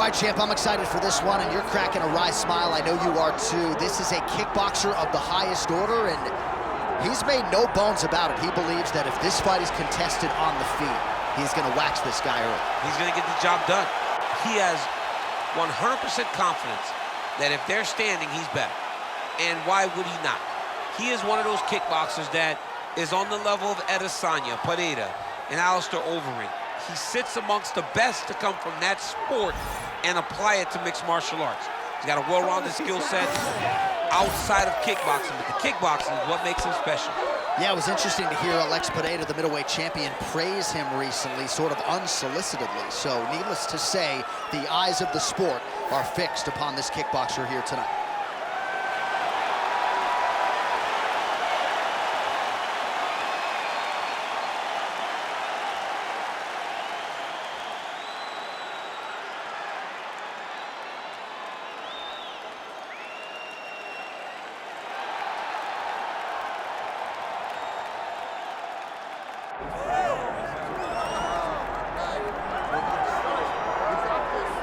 All right, champ, I'm excited for this one, and you're cracking a wry smile. I know you are too. This is a kickboxer of the highest order, and he's made no bones about it. He believes that if this fight is contested on the feet, he's gonna wax this guy early. He's gonna get the job done. He has 100% confidence that if they're standing, he's better. And why would he not? He is one of those kickboxers that is on the level of Adesanya, Pereira, and Alistair Overeem. He sits amongst the best to come from that sport and apply it to mixed martial arts. He's got a well-rounded skill set outside of kickboxing, but the kickboxing is what makes him special. Yeah, it was interesting to hear Alex Pereira, the middleweight champion, praise him recently, sort of unsolicitedly. So, needless to say, the eyes of the sport are fixed upon this kickboxer here tonight.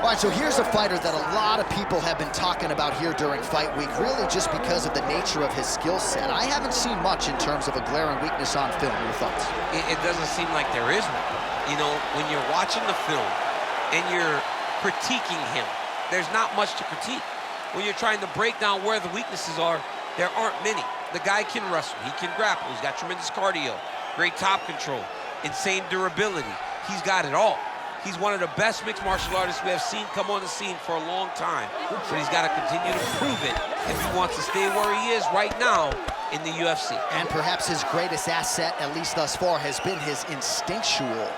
All right, so here's a fighter that a lot of people have been talking about here during fight week, really just because of the nature of his skill set. I haven't seen much in terms of a glaring weakness on film. Your thoughts? It doesn't seem like there is one. You know, when you're watching the film and you're critiquing him, there's not much to critique. When you're trying to break down where the weaknesses are, there aren't many. The guy can wrestle, he can grapple, he's got tremendous cardio, great top control, insane durability. He's got it all. He's one of the best mixed martial artists we have seen come on the scene for a long time. But he's got to continue to prove it if he wants to stay where he is right now in the UFC. And perhaps his greatest asset, at least thus far, has been his instinctual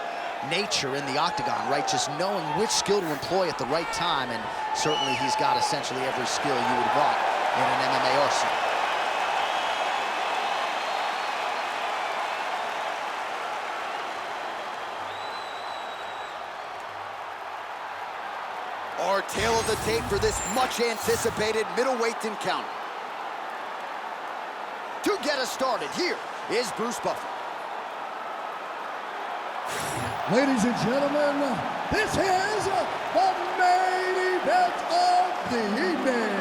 nature in the octagon, right? Just knowing which skill to employ at the right time, and certainly he's got essentially every skill you would want in an MMA arsenal. Our tale of the tape for this much-anticipated middleweight encounter. To get us started, here is Bruce Buffer. Ladies and gentlemen, this is the main event of the evening.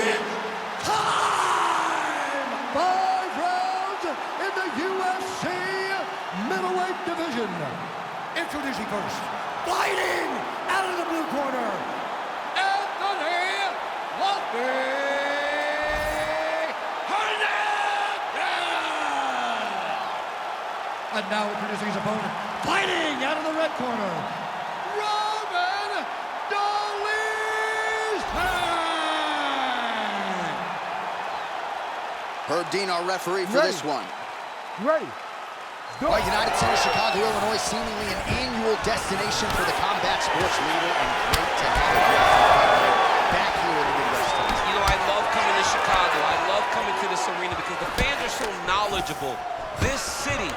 It's time! 5 rounds in the UFC middleweight division. Introducing first, fighting out of the blue corner, Anthony Hernandez! And now introducing his opponent, fighting out of the red corner, Dolidze! Herb Dean, our referee for this one. Ready. All right, United Center, Chicago, Illinois, seemingly an annual destination for the combat sports leader, and great to have him back here in the Midwest. You know, I love coming to Chicago. I love coming to this arena because the fans are so knowledgeable. This city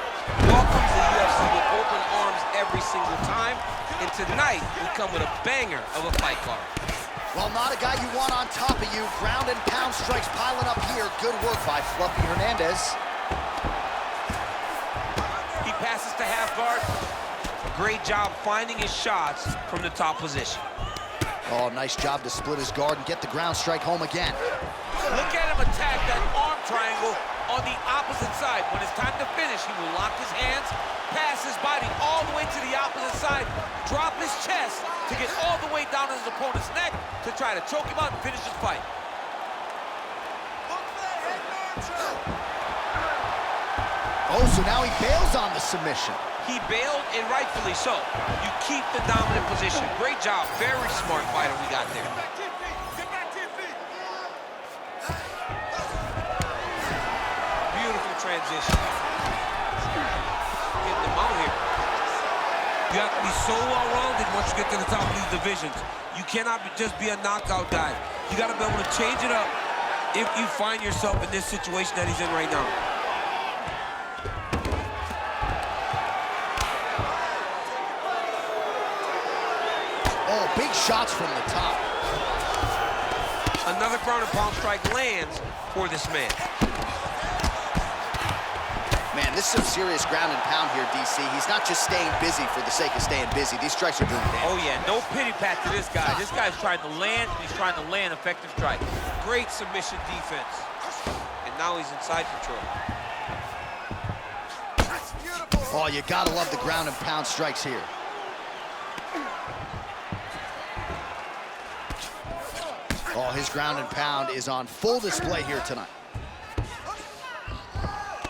welcomes the UFC with open arms every single time, and tonight we come with a banger of a fight card. Well, not a guy you want on top of you. Ground and pound strikes piling up here. Good work by Fluffy Hernandez. He passes to half guard. A great job finding his shots from the top position. Oh, nice job to split his guard and get the ground strike home again. Look at him attack that arm triangle on the opposite side. When it's time to finish, he will lock his hands, pass his body all the way to the opposite side, drop his chest to get all the way down to his opponent's neck to try to choke him out and finish his fight. Oh, so now he bails on the submission. He bailed, and rightfully so. You keep the dominant position. Great job. Very smart fighter we got there. Beautiful transition. Getting them out here. You have to be so well-rounded once you get to the top of these divisions. You cannot just be a knockout guy. You got to be able to change it up if you find yourself in this situation that he's in right now. Oh, big shots from the top. Another ground and pound strike lands for this man. Man, this is some serious ground and pound here, DC. He's not just staying busy for the sake of staying busy. These strikes are doing damage. Oh, yeah, no pity pat to this guy. This guy's trying to land, and he's trying to land effective strikes. Great submission defense. And now he's in side control. Oh, you gotta love the ground and pound strikes here. Oh, his ground and pound is on full display here tonight.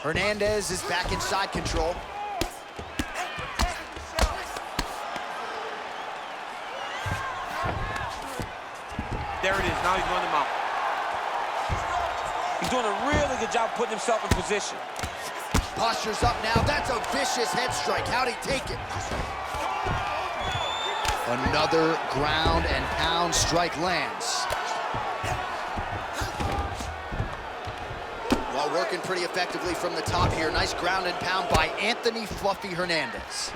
Hernandez is back in side control. There it is. Now he's running him out. He's doing a really good job putting himself in position. Posture's up now. That's a vicious head strike. How'd he take it? Another ground and pound strike lands. Well, working pretty effectively from the top here. Nice ground and pound by Anthony Fluffy Hernandez.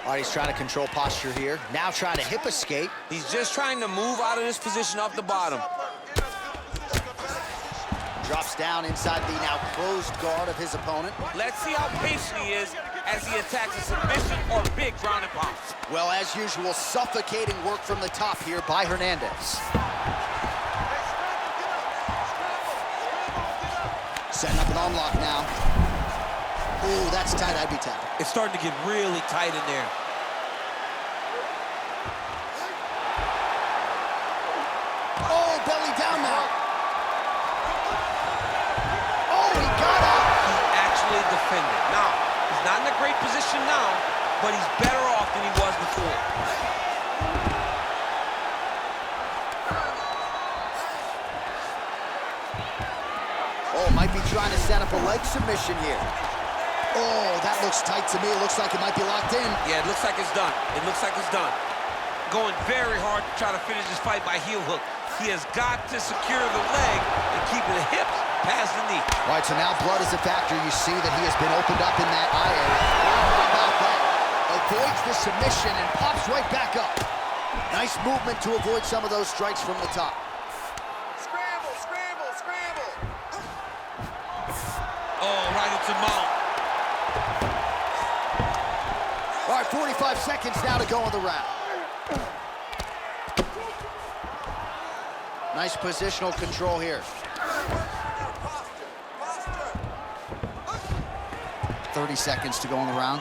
All right, he's trying to control posture here. Now trying to hip escape. He's just trying to move out of this position off the bottom. Drops down inside the now closed guard of his opponent. Let's see how patient he is as he attacks a submission or big ground and pound. Well, as usual, suffocating work from the top here by Hernandez. Setting up an arm lock now. Ooh, that's tight. I'd be tapped. It's starting to get really tight in there. Oh, belly down now. Oh, he got up. He actually defended. Now, he's not in a great position now, but he's better off than he was before. Oh, might be trying to set up a leg submission here. Oh, that looks tight to me. It looks like it might be locked in. Yeah, it looks like it's done. It looks like it's done. Going very hard to try to finish this fight by heel hook. He has got to secure the leg and keep the hips past the knee. All right, so now blood is a factor. You see that he has been opened up in that eye area. How about that? Avoids the submission and pops right back up. Nice movement to avoid some of those strikes from the top. Scramble, scramble, scramble. Oh, right into mount. All right, 45 seconds now to go in the round. Nice positional control here. 30 seconds to go in the round.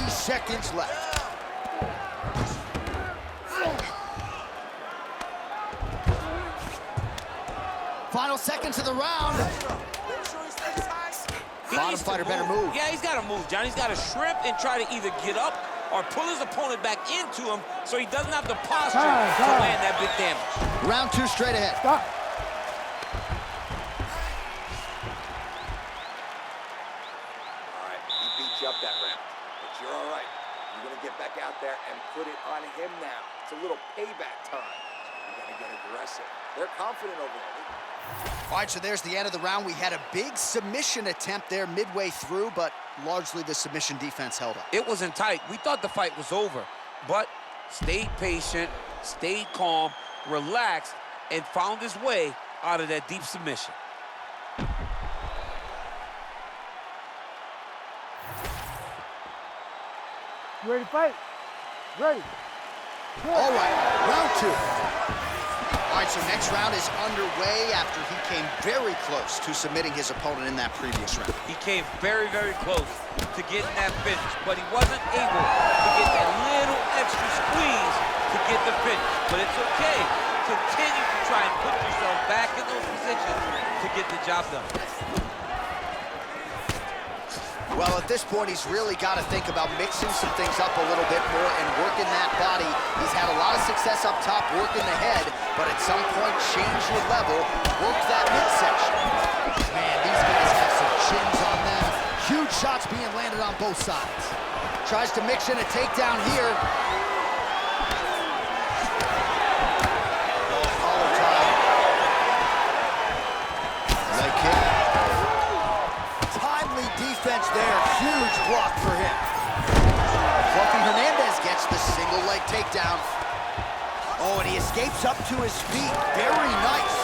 Seconds left. Final seconds of the round. Bottom fighter better move. Yeah, he's got to move, John. He's got to shrimp and try to either get up or pull his opponent back into him so he doesn't have the posture to land that big damage. Round two straight ahead. Stop. All right, he beat you up that round, but you're all right. You're going to get back out there and put it on him now. It's a little payback time. You're going to get aggressive. They're confident over there. All right, so there's the end of the round. We had a big submission attempt there midway through, but largely the submission defense held up. It wasn't tight. We thought the fight was over, but stayed patient, stayed calm, relaxed, and found his way out of that deep submission. You ready to fight? Ready. All right, round two. All right, so next round is underway after he came very close to submitting his opponent in that previous round. He came very, very close to getting that finish, but he wasn't able to get that little extra squeeze to get the finish. But it's okay. Continue to try and put yourself back in those positions to get the job done. Well, at this point, he's really got to think about mixing some things up a little bit more and working that body. He's had a lot of success up top working the head, but at some point, change your level, work that midsection. Man, these guys have some chins on them. Huge shots being landed on both sides. Tries to mix in a takedown here. Collar tie. Leg kick. Timely defense there. Huge block for him. Fluffy Hernandez gets the single. takedown. Oh, and he escapes up to his feet. Very nice.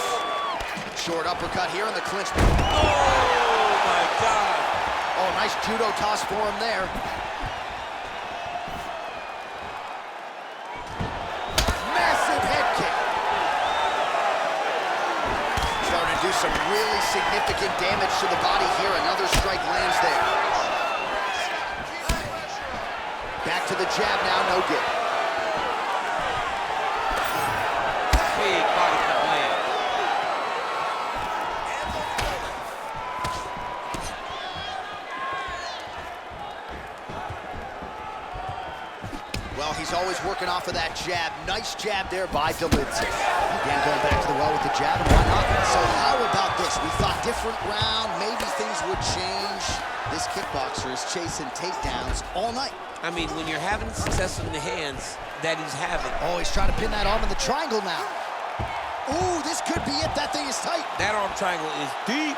Short uppercut here in the clinch. Oh, my God. Oh, nice judo toss for him there. Massive head kick. Starting to do some really significant damage to the body here. Another strike lands there. Back to the jab now, no good. Big body to land. Well, he's always working off of that jab. Nice jab there by Dolidze. Again, going back to the well with the jab, and why not? So how about this? We thought different round, maybe things would change. This kickboxer is chasing takedowns all night. I mean, when you're having success in the hands that he's having. Oh, he's trying to pin that arm in the triangle now. Ooh, this could be it. That thing is tight. That arm triangle is deep.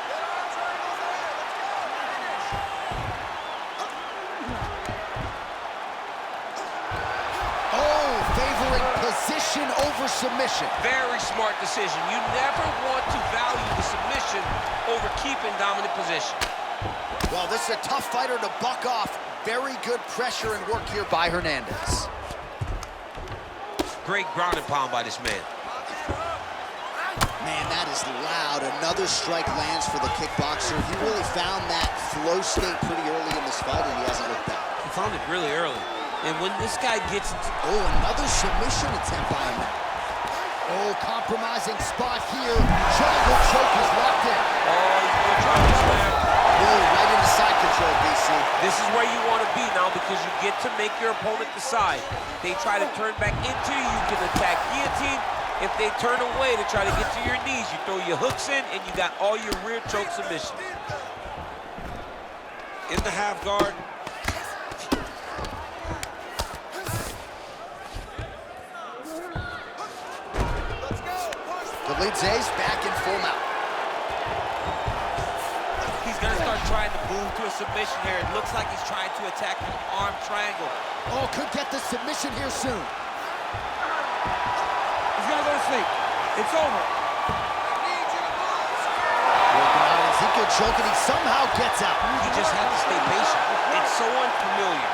Oh, favoring position over submission. Very smart decision. You never want to value the submission over keeping dominant position. Well, this is a tough fighter to buck off. Very good pressure and work here by Hernandez. Great ground and pound by this man. Man, that is loud. Another strike lands for the kickboxer. He really found that flow state pretty early in this fight, and he hasn't looked back. He found it really early. And when this guy gets into... Oh, another submission attempt by him. Oh, compromising spot here. Triangle choke is locked in. Oh, he's going to try to slam. Oh, right into side control, DC. This is where you want to be now because you get to make your opponent decide. They try to turn back into you, you can attack guillotine. If they turn away to try to get to your knees, you throw your hooks in and you got all your rear choke submissions. In the half guard. Dolidze's back in full mount. He's going to start trying to move to a submission here. It looks like he's trying to attack an arm triangle. Oh, could get the submission here soon. He's going to go to sleep. It's over. Working on an Ezekiel choke, and he somehow gets out. You just have to stay patient. It's so unfamiliar.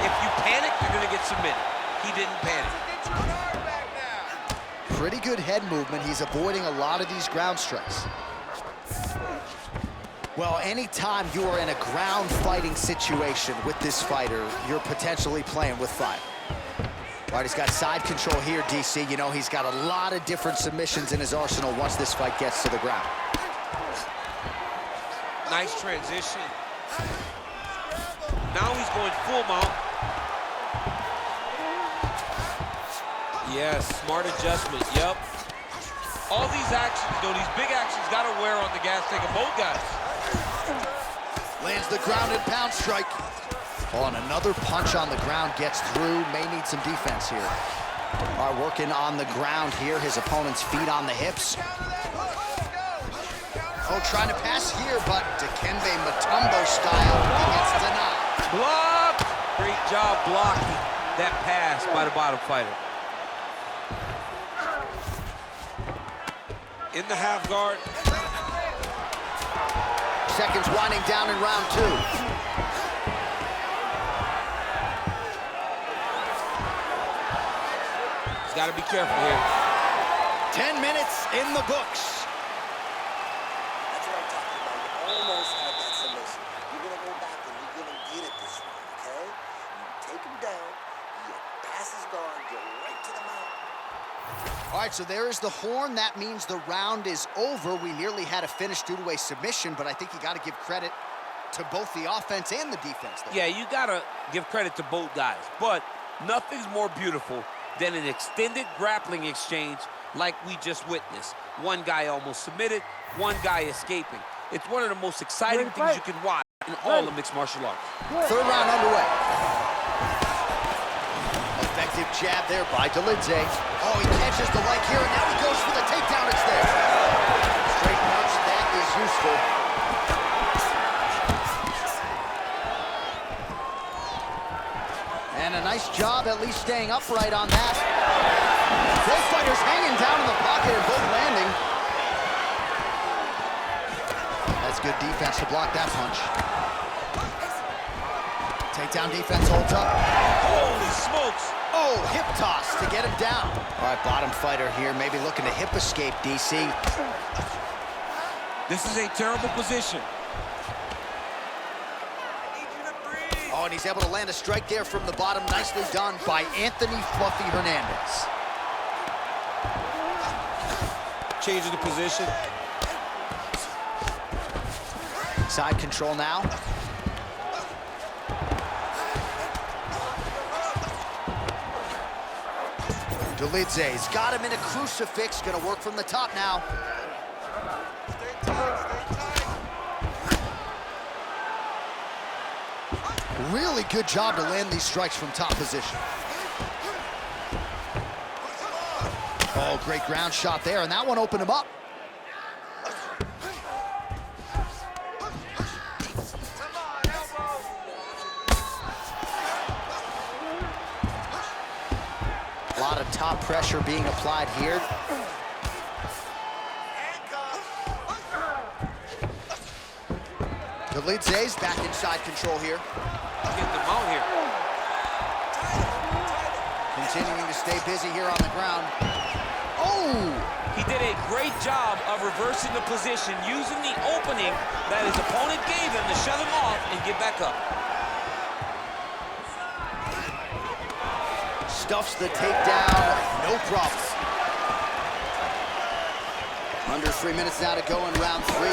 If you panic, you're going to get submitted. He didn't panic. Pretty good head movement. He's avoiding a lot of these ground strikes. Well, anytime you are in a ground fighting situation with this fighter, you're potentially playing with fire. All right, he's got side control here, DC. You know, he's got a lot of different submissions in his arsenal once this fight gets to the ground. Nice transition. Now he's going full mount. Yes, smart adjustment, yep. All these actions, though, these big actions got to wear on the gas tank of both guys. Lands the ground and pound strike. Oh, and another punch on the ground gets through. May need some defense here. All right, working on the ground here. His opponent's feet on the hips. Oh, trying to pass here, but Dikembe Mutombo style, he gets denied. Block! Great job blocking that pass by the bottom fighter. In the half guard. Seconds winding down in round two. He's got to be careful here. 10 minutes in the books. That's what I'm talking about. You almost had that submission. You're going to go back and you're going to get it this round, okay? You take him down, you pass his guard, get right to the mount. All right, so there is the horn. That means the round is over. We nearly had a finish due to a submission, but I think you got to give credit to both the offense and the defense there. Yeah, you got to give credit to both guys, but nothing's more beautiful than an extended grappling exchange like we just witnessed. One guy almost submitted, one guy escaping. It's one of the most exciting things you can watch in all of mixed martial arts. Third round underway. Effective jab there by Dolidze. Oh, he catches the leg here, and now he goes for the takedown. It's there. Straight punch, that is useful. And a nice job, at least staying upright on that. Both fighters hanging down in the pocket and both landing. That's good defense to block that punch. Takedown defense holds up. Holy smokes! Oh, hip toss to get him down. All right, bottom fighter here, maybe looking to hip escape, DC. This is a terrible position. Oh, and he's able to land a strike there from the bottom. Nicely done by Anthony Fluffy Hernandez. Changing the position. Side control now. Dolidze's got him in a crucifix. Gonna work from the top now. Really good job to land these strikes from top position. Oh, great ground shot there, and that one opened him up. A lot of top pressure being applied here. Dolidze's back inside control here. Getting them out here. Continuing to stay busy here on the ground. Oh! He did a great job of reversing the position, using the opening that his opponent gave him to shut him off and get back up. Stuffs the takedown, no problem. Under 3 minutes now to go in round 3.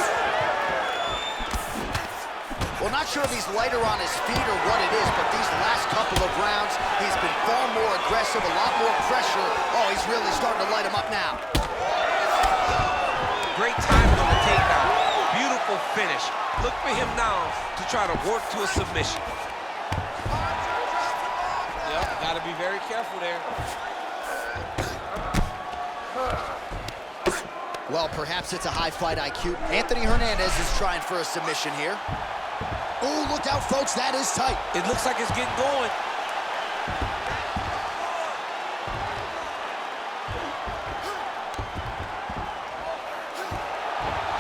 Well, not sure if he's lighter on his feet or what it is, but these last couple of rounds, he's been far more aggressive, a lot more pressure. Oh, he's really starting to light him up now. Great timing on the takedown. Beautiful finish. Look for him now to try to work to a submission. Yep, gotta be very careful there. Well, perhaps it's a high fight IQ. Anthony Hernandez is trying for a submission here. Oh, look out, folks, that is tight. It looks like it's getting going.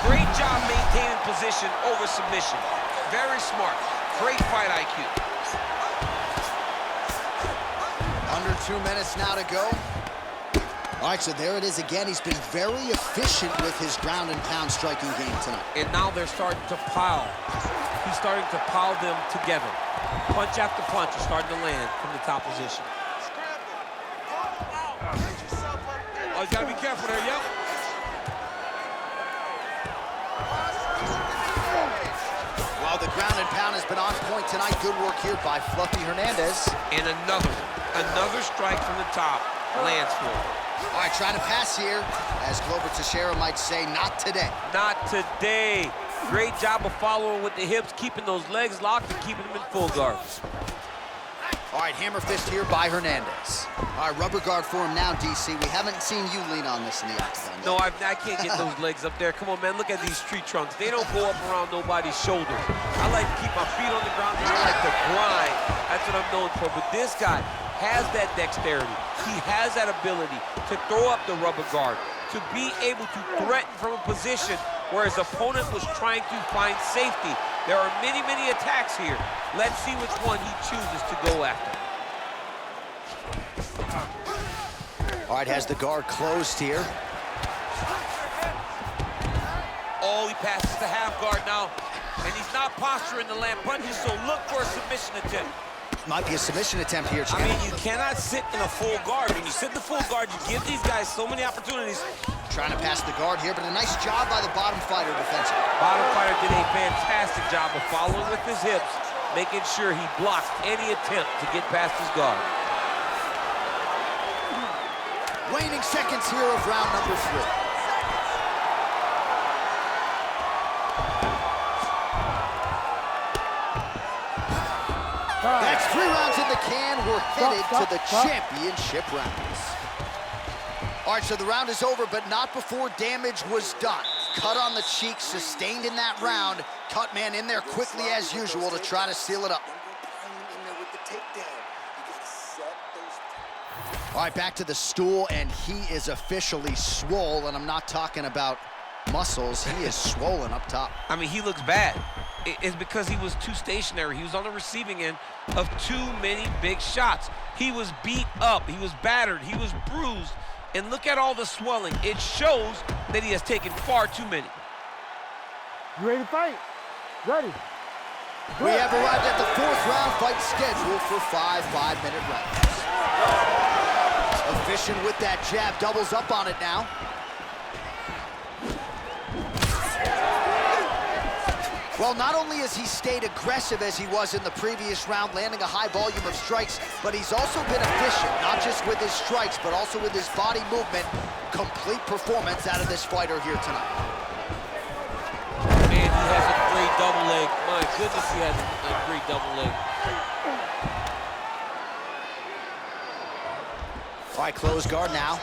Great job maintaining position over submission. Very smart. Great fight IQ. Under 2 minutes now to go. All right, so there it is again. He's been very efficient with his ground and pound striking game tonight. And now they're starting to pile. He's starting to pile them together. Punch after punch is starting to land from the top position. Oh, he's got to be careful there, yep. Well, the ground and pound has been on point tonight. Good work here by Fluffy Hernandez. And another strike from the top lands for him. All right, trying to pass here. As Glover Teixeira might say, not today. Not today. Great job of following with the hips, keeping those legs locked and keeping them in full guard. All right, hammer fist here by Hernandez. All right, rubber guard for him now, DC. We haven't seen you lean on this in the octagon. No, I can't get those legs up there. Come on, man, look at these tree trunks. They don't go up around nobody's shoulders. I like to keep my feet on the ground. I like to grind. That's what I'm known for. But this guy has that dexterity. He has that ability to throw up the rubber guard, to be able to threaten from a position where his opponent was trying to find safety. There are many, many attacks here. Let's see which one he chooses to go after. All right, has the guard closed here. Oh, he passes the half guard now. And he's not posturing to land punches, so look for a submission attempt. Might be a submission attempt here, I mean, you cannot sit in a full guard. When you sit in the full guard, you give these guys so many opportunities. Trying to pass the guard here, but a nice job by the bottom fighter defensively. Bottom fighter did a fantastic job of following with his hips, making sure he blocked any attempt to get past his guard. Waning seconds here of round number 3. That's 3 rounds in the can. We're headed to the championship rounds. All right, so the round is over, but not before damage was done. Cut on the cheek, sustained in that round. Cut man in there quickly as usual to try to seal it up. Don't go piling in there with the takedown. You gotta set those All right, back to the stool, and he is officially swole, and I'm not talking about muscles. He is swollen up top. I mean, he looks bad. It's because he was too stationary. He was on the receiving end of too many big shots. He was beat up. He was battered. He was bruised. And look at all the swelling. It shows that he has taken far too many. You ready to fight? Ready. We have arrived at the 4th round fight scheduled for 5 5-minute rounds. Efficient with that jab, doubles up on it now. Well, not only has he stayed aggressive as he was in the previous round, landing a high volume of strikes, but he's also been efficient, not just with his strikes, but also with his body movement. Complete performance out of this fighter here tonight. Man, he has a great double leg. My goodness, he has a great double leg. All right, close guard now.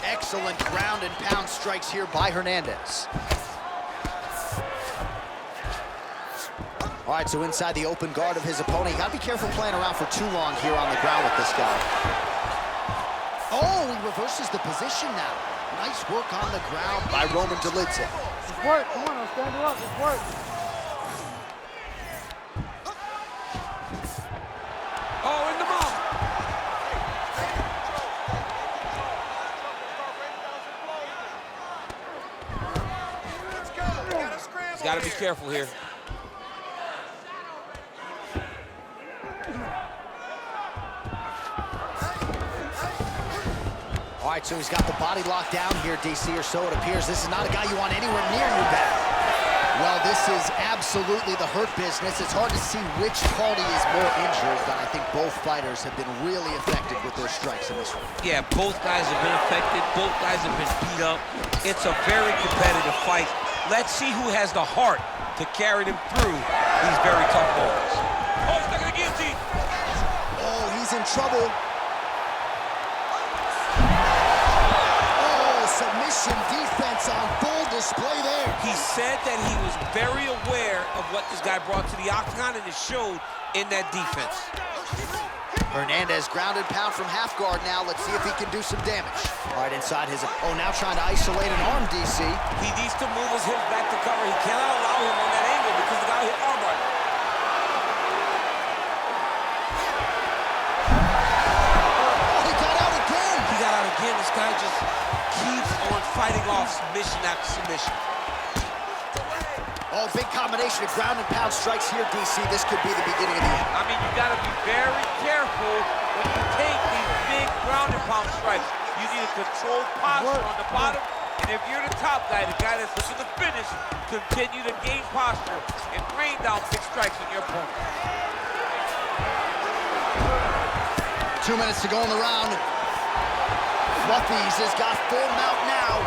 Excellent ground and pound strikes here by Hernandez. All right, so inside the open guard of his opponent. You gotta be careful playing around for too long here on the ground with this guy. Oh, he reverses the position now. Nice work on the ground by Roman Dolidze. Let's work. Come on, I'll stand her up. Let's work. Oh, in the mouth. He's got to be careful here. All right, so he's got the body locked down here, DC, or so it appears. This is not a guy you want anywhere near your back. Well, this is absolutely the hurt business. It's hard to see which party is more injured, but I think both fighters have been really affected with their strikes in this one. Yeah, both guys have been affected. Both guys have been beat up. It's a very competitive fight. Let's see who has the heart to carry them through these very tough moments. Oh, he's stuck in the guillotine. Oh, he's in trouble. Submission defense on full display there. He said that he was very aware of what this guy brought to the octagon, and it showed in that defense. Hernandez ground and pound from half guard now. Let's see if he can do some damage. All right, inside his... Oh, now trying to isolate an arm, DC. He needs to move his hips back to cover. He cannot allow him on that angle because the guy hit armbar. Oh, he got out again. He got out again. This guy just keeps on fighting off submission after submission. Oh, big combination of ground and pound strikes here, DC. This could be the beginning of the end. I mean, you got to be very careful when you take these big ground and pound strikes. You need a controlled posture on the bottom, and if you're the top guy, the guy that's looking to finish, continue to gain posture and rain down big strikes on your opponent. 2 minutes to go in the round. Fluffies has got full mount now.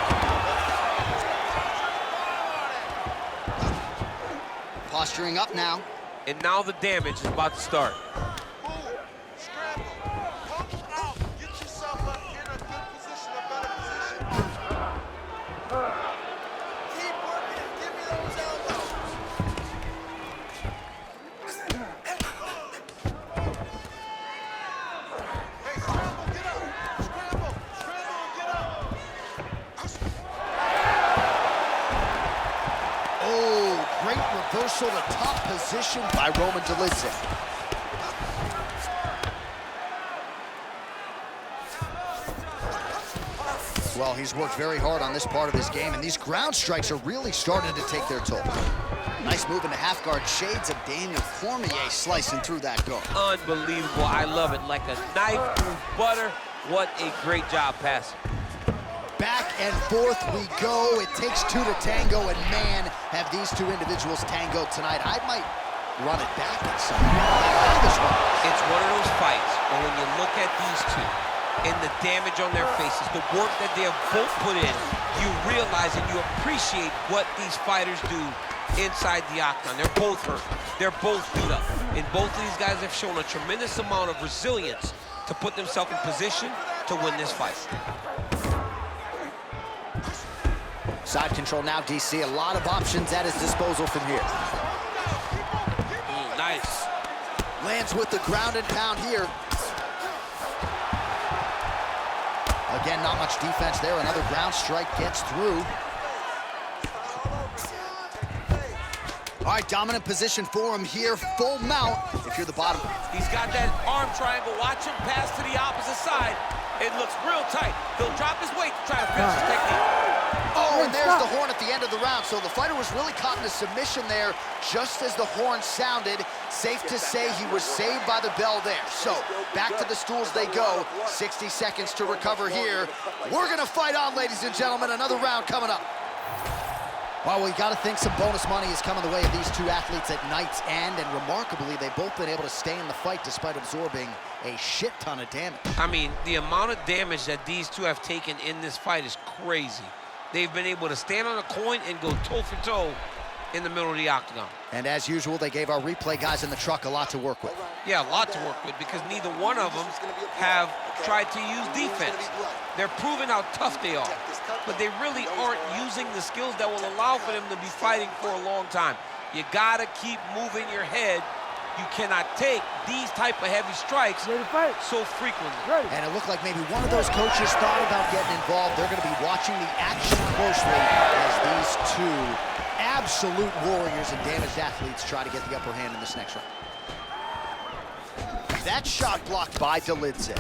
Posturing up now. And now the damage is about to start. Scramble, punch out, get yourself in a good position, a better position. Keep working, give me those elbows. Hey, scramble, get up. Scramble, and get up. Oh, great reversal to top position by Roman Dolidze. Well, he's worked very hard on this part of his game, and these ground strikes are really starting to take their toll. Nice move into half guard, shades of Daniel Cormier slicing through that guard. Unbelievable. I love it. Like a knife through butter. What a great job passing. Back and forth we go. It takes two to tango, and man, have these two individuals tangoed tonight. I might run it back at some point. It's one of those fights where when you look at these two and the damage on their faces, the work that they have both put in, you realize and you appreciate what these fighters do inside the octagon. They're both hurt. They're both beat up. And both of these guys have shown a tremendous amount of resilience to put themselves in position to win this fight. Side control now, DC. A lot of options at his disposal from here. Nice. Lands with the ground and pound here. Again, not much defense there. Another ground strike gets through. All right, dominant position for him here. Full mount if you're the bottom. He's got that arm triangle. Watch him pass to the opposite side. It looks real tight. He'll drop his weight to try to finish his technique. Oh, and there's the horn at the end of the round. So the fighter was really caught in a submission there just as the horn sounded. Safe to say he was saved by the bell there. So back to the stools they go. 60 seconds to recover here. We're going to fight on, ladies and gentlemen. Another round coming up. Well, we got to think some bonus money is coming the way of these two athletes at night's end, and remarkably, they've both been able to stay in the fight despite absorbing a shit ton of damage. I mean, the amount of damage that these two have taken in this fight is crazy. They've been able to stand on a coin and go toe-for-toe in the middle of the octagon. And as usual, they gave our replay guys in the truck a lot to work with. Yeah, a lot to work with because neither one of them have tried to use defense. They're proving how tough they are, but they really aren't using the skills that will allow for them to be fighting for a long time. You gotta keep moving your head. You cannot take these type of heavy strikes so frequently. And it looked like maybe one of those coaches thought about getting involved. They're gonna be watching the action closely as these two absolute warriors and damaged athletes try to get the upper hand in this next round. That shot blocked by Dolidze.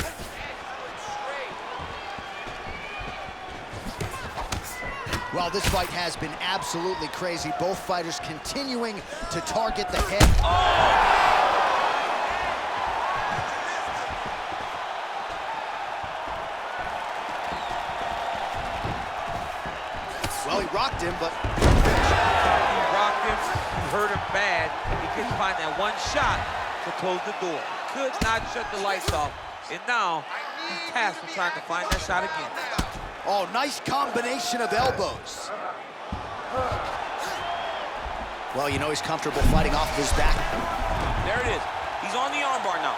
Well, this fight has been absolutely crazy. Both fighters continuing to target the head. Well, he rocked him, but... He rocked him, he hurt him bad. He couldn't find that one shot to close the door. Could not shut the lights off. And now, he's tasked with trying to find that shot again. Oh, nice combination of elbows. Well, you know he's comfortable fighting off of his back. There it is. He's on the armbar now.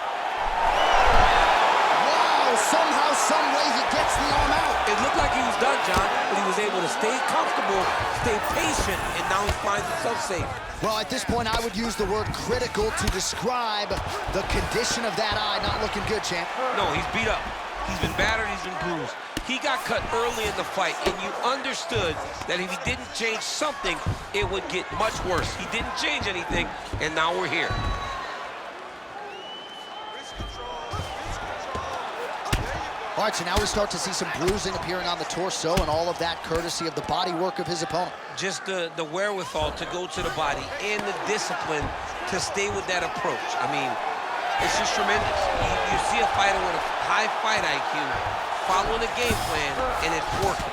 Wow, somehow, some way he gets the arm out. It looked like he was done, John, but he was able to stay comfortable, stay patient, and now he finds himself safe. Well, at this point, I would use the word critical to describe the condition of that eye. Not looking good, champ. No, he's beat up. He's been battered, he's been bruised. He got cut early in the fight, and you understood that if he didn't change something, it would get much worse. He didn't change anything, and now we're here. All right, so now we start to see some bruising appearing on the torso, and all of that courtesy of the body work of his opponent. Just the wherewithal to go to the body and the discipline to stay with that approach. I mean, it's just tremendous. You see a fighter with a high fight IQ following a game plan, and it's working.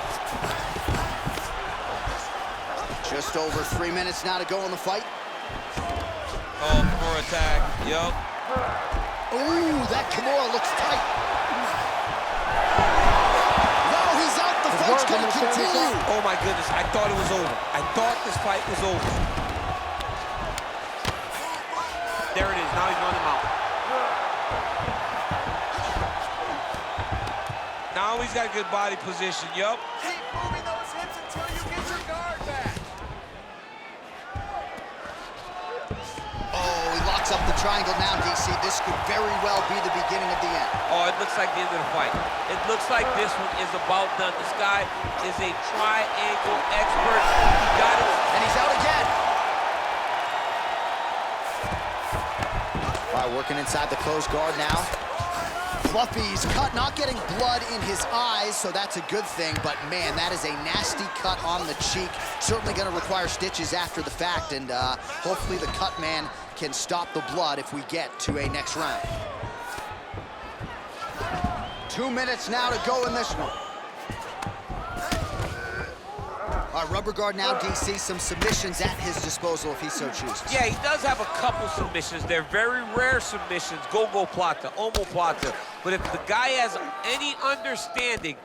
Just over 3 minutes now to go in the fight. Oh, for attack. Yup. Ooh, that Kimura looks tight. No, he's out. The fight's going to continue. Oh, my goodness. I thought it was over. I thought this fight was over. There it is. Now he's running him out. Now he's got good body position. Yup. Keep moving those hips until you get your guard back. Oh, he locks up the triangle now, DC. This could very well be the beginning of the end. Oh, it looks like the end of the fight. It looks like this one is about done. This guy is a triangle expert. He got it. And he's out again. All right, working inside the closed guard now. Fluffy's cut, not getting blood in his eyes, so that's a good thing, but man, that is a nasty cut on the cheek. Certainly gonna require stitches after the fact, and hopefully the cut man can stop the blood if we get to a next round. 2 minutes now to go in this one. All right, rubber guard now, DC, some submissions at his disposal if he so chooses. Yeah, he does have a couple submissions. They're very rare submissions, go-go plata, omoplata. But if the guy has any understanding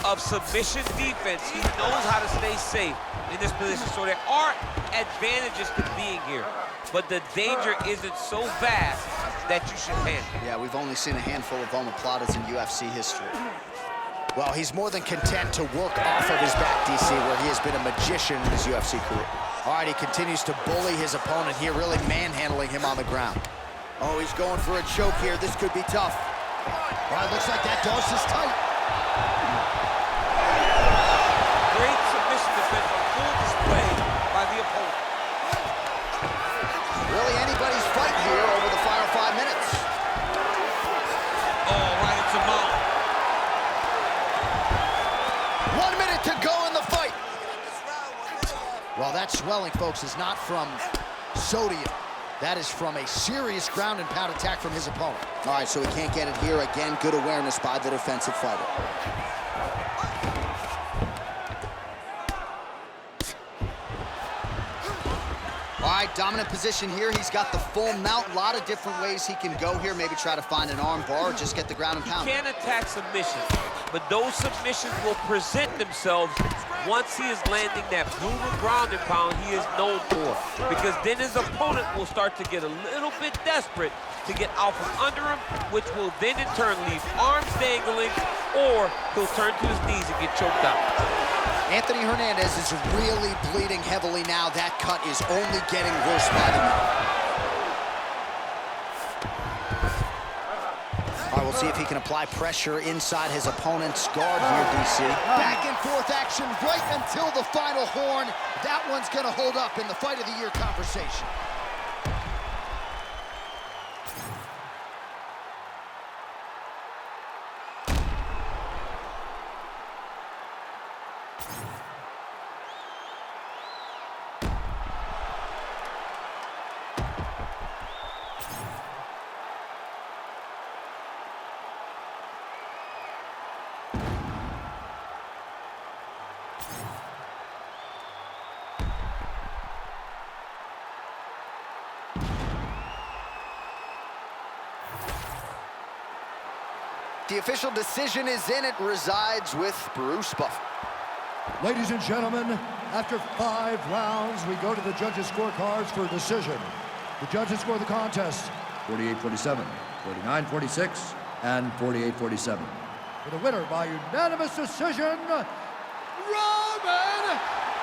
of submission defense, he knows how to stay safe in this position. So there are advantages to being here, but the danger isn't so vast that you should panic. Yeah, we've only seen a handful of omoplatas in UFC history. Well, he's more than content to work off of his back, DC, where he has been a magician in his UFC career. All right, he continues to bully his opponent here, really manhandling him on the ground. Oh, he's going for a choke here. This could be tough. All right, looks like that dose is tight. Great submission defense on full display by the opponent. Really anybody's fight here over the final 5 minutes. Oh, right into mount. 1 minute to go in the fight. Well, that swelling, folks, is not from sodium. That is from a serious ground and pound attack from his opponent. All right, so he can't get it here. Again, good awareness by the defensive fighter. All right, dominant position here. He's got the full mount. A lot of different ways he can go here. Maybe try to find an arm bar or just get the ground and pound. He can attack submissions, but those submissions will present themselves once he is landing that brutal ground and pound he is known for. Because then his opponent will start to get a little bit desperate to get out from under him, which will then in turn leave arms dangling, or he'll turn to his knees and get choked out. Anthony Hernandez is really bleeding heavily now. That cut is only getting worse by the minute. All right, we'll see if he can apply pressure inside his opponent's guard here, DC. Back and forth action right until the final horn. That one's gonna hold up in the fight of the year conversation. The official decision is in. It resides with Bruce Buffer. Ladies and gentlemen, after 5 rounds, we go to the judges' scorecards for a decision. The judges score the contest 48-47, 49-46, and 48-47. For the winner by unanimous decision, Roman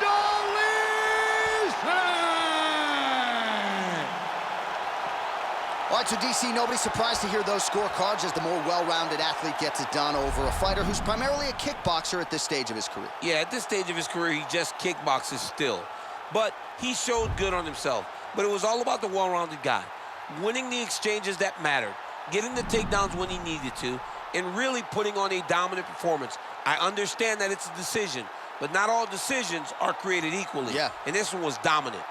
Dolidze! All right, so DC, nobody's surprised to hear those scorecards as the more well-rounded athlete gets it done over a fighter who's primarily a kickboxer at this stage of his career. Yeah, at this stage of his career, he just kickboxes still. But he showed good on himself. But it was all about the well-rounded guy. Winning the exchanges that mattered, getting the takedowns when he needed to, and really putting on a dominant performance. I understand that it's a decision, but not all decisions are created equally. Yeah. And this one was dominant.